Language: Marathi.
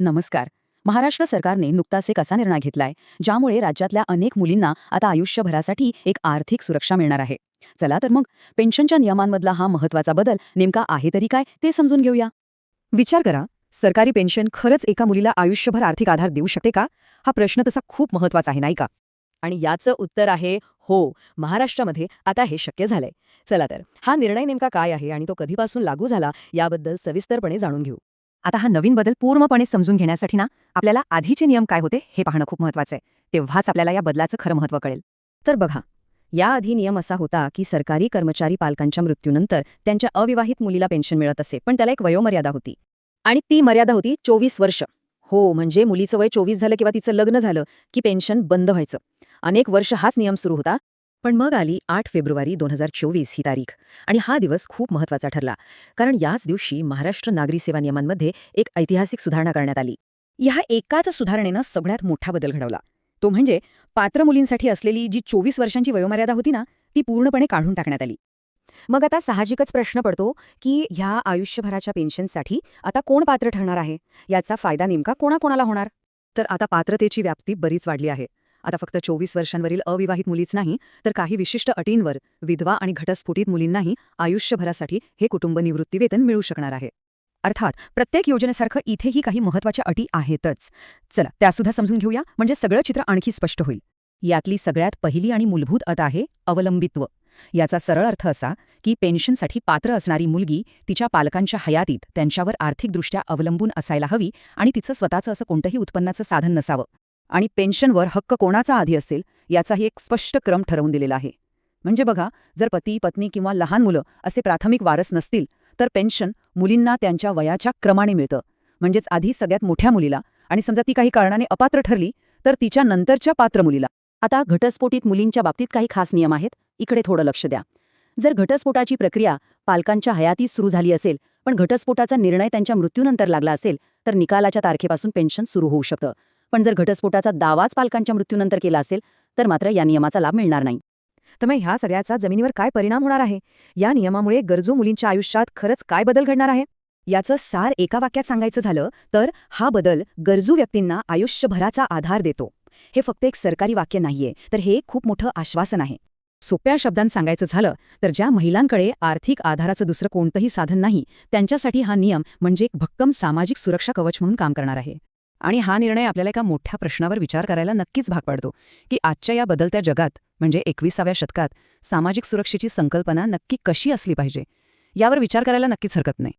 नमस्कार. महाराष्ट्र सरकारने नुकताच एक असा निर्णय घेतलाय ज्यामुळे राज्यातल्या अनेक मुलींना आता आयुष्यभरासाठी एक आर्थिक सुरक्षा मिळणार आहे. चला तर मग पेन्शनच्या नियमांमधला हा महत्वाचा बदल नेमका आहे तरी काय ते समजून घेऊया. विचार करा, सरकारी पेन्शन खरंच एका मुलीला आयुष्यभर आर्थिक आधार देऊ शकते का? हा प्रश्न तसा खूप महत्वाचा आहे, नाही का? आणि याचं उत्तर आहे हो. महाराष्ट्रामध्ये आता हे शक्य झालंय. चला तर हा निर्णय नेमका काय आहे आणि तो कधीपासून लागू झाला याबद्दल सविस्तरपणे जाणून घेऊ. आता हा नवीन बदल पूर्णपणे समजून घेण्यासाठी ना आपल्याला आधीचे नियम काय होते हे पाहणं खूप महत्वाचं आहे. तेव्हाच आपल्याला या बदलाचं खरं महत्त्व कळेल. तर बघा, याआधी नियम असा होता की सरकारी कर्मचारी पालकांच्या मृत्यूनंतर त्यांच्या अविवाहित मुलीला पेन्शन मिळत असे, पण त्याला एक वयोमर्यादा होती. आणि ती मर्यादा होती 24 वर्ष. हो, म्हणजे मुलीचं वय 24 झालं किंवा तिचं लग्न झालं की पेन्शन बंद व्हायचं. अनेक वर्ष हाच नियम सुरू होता. पण मग आली 8 फेब्रुवारी 2024 ही तारीख, आणि हा दिवस खूप महत्त्वाचा ठरला, कारण याच दिवशी महाराष्ट्र नागरी सेवा नियमांमध्ये एक ऐतिहासिक सुधारणा करण्यात आली. या एकाच सुधारणेनं सगळ्यात मोठा बदल घडवला. तो म्हणजे पात्र मुलींसाठी असलेली जी 24 वर्षांची वयोमर्यादा होती ना, ती पूर्णपणे काढून टाकण्यात आली. मग आता साहजिकच प्रश्न पडतो की ह्या आयुष्यभराच्या पेन्शनसाठी आता कोण पात्र ठरणार आहे? याचा फायदा नेमका कोणाकोणाला होणार? तर आता पात्रतेची व्याप्ती बरीच वाढली आहे. आता फक्त 24 वर्षांवरील अविवाहित मुलीच नाही, तर काही विशिष्ट अटींवर विधवा आणि घटस्फोटित मुलींनाही आयुष्यभरासाठी हे कुटुंब निवृत्तीवेतन मिळू शकणार आहे. अर्थात प्रत्येक योजनेसारखं इथेही काही महत्त्वाच्या अटी आहेतच. चला त्यासुद्धा समजून घेऊया, म्हणजे सगळं चित्र आणखी स्पष्ट होईल. यातली सगळ्यात पहिली आणि मूलभूत अट आहे अवलंबित्व. याचा सरळ अर्थ असा की पेन्शनसाठी पात्र असणारी मुलगी तिच्या पालकांच्या हयातीत त्यांच्यावर आर्थिकदृष्ट्या अवलंबून असायला हवी आणि तिचं स्वतःचं असं कोणतंही उत्पन्नाचं साधन नसावं. आणि पेन्शनवर हक्क कोणाचा आधी असेल याचाही एक स्पष्ट क्रम ठरवून दिलेला आहे. म्हणजे बघा, जर पती, पत्नी किंवा लहान मुलं असे प्राथमिक वारस नसतील तर पेन्शन मुलींना त्यांच्या वयाच्या क्रमाने मिळतं. म्हणजेच आधी सगळ्यात मोठ्या मुलीला, आणि समजा ती काही कारणाने अपात्र ठरली तर तिच्या नंतरच्या पात्र मुलीला. आता घटस्फोटित मुलींच्या बाबतीत काही खास नियम आहेत, इकडे थोडं लक्ष द्या. जर घटस्फोटाची प्रक्रिया पालकांच्या हयातीत सुरू झाली असेल पण घटस्फोटाचा निर्णय त्यांच्या मृत्यूनंतर लागला असेल तर निकालाच्या तारखेपासून पेन्शन सुरू होऊ शकतं. पण जर घटस्फोटाचा दावाच पालकांच्या मृत्यूनंतर केला असेल तर मात्र या नियमाचा लाभ मिळणार नाही. तर मग ह्या सगळ्याचा जमिनीवर काय परिणाम होणार आहे? या नियमामुळे गरजू मुलींच्या आयुष्यात खरंच काय बदल घडणार आहे? याचं सार एका वाक्यात सांगायचं झालं तर हा बदल गरजू व्यक्तींना आयुष्यभराचा आधार देतो. हे फक्त एक सरकारी वाक्य नाहीये, तर हे खूप मोठं आश्वासन आहे. सोप्या शब्दांत सांगायचं झालं तर ज्या महिलांकडे आर्थिक आधाराचं दुसरं कोणतंही साधन नाही त्यांच्यासाठी हा नियम म्हणजे एक भक्कम सामाजिक सुरक्षा कवच म्हणून काम करणार आहे. आणि हा निर्णय आपल्याला एका मोठ्या प्रश्नावर विचार करायला नक्कीच भाग पाडतो की आजच्या या बदलत्या जगात, म्हणजे 21व्या शतकात, सामाजिक सुरक्षेची संकल्पना नक्की कशी असली पाहिजे यावर विचार करायला नक्कीच हरकत नाही.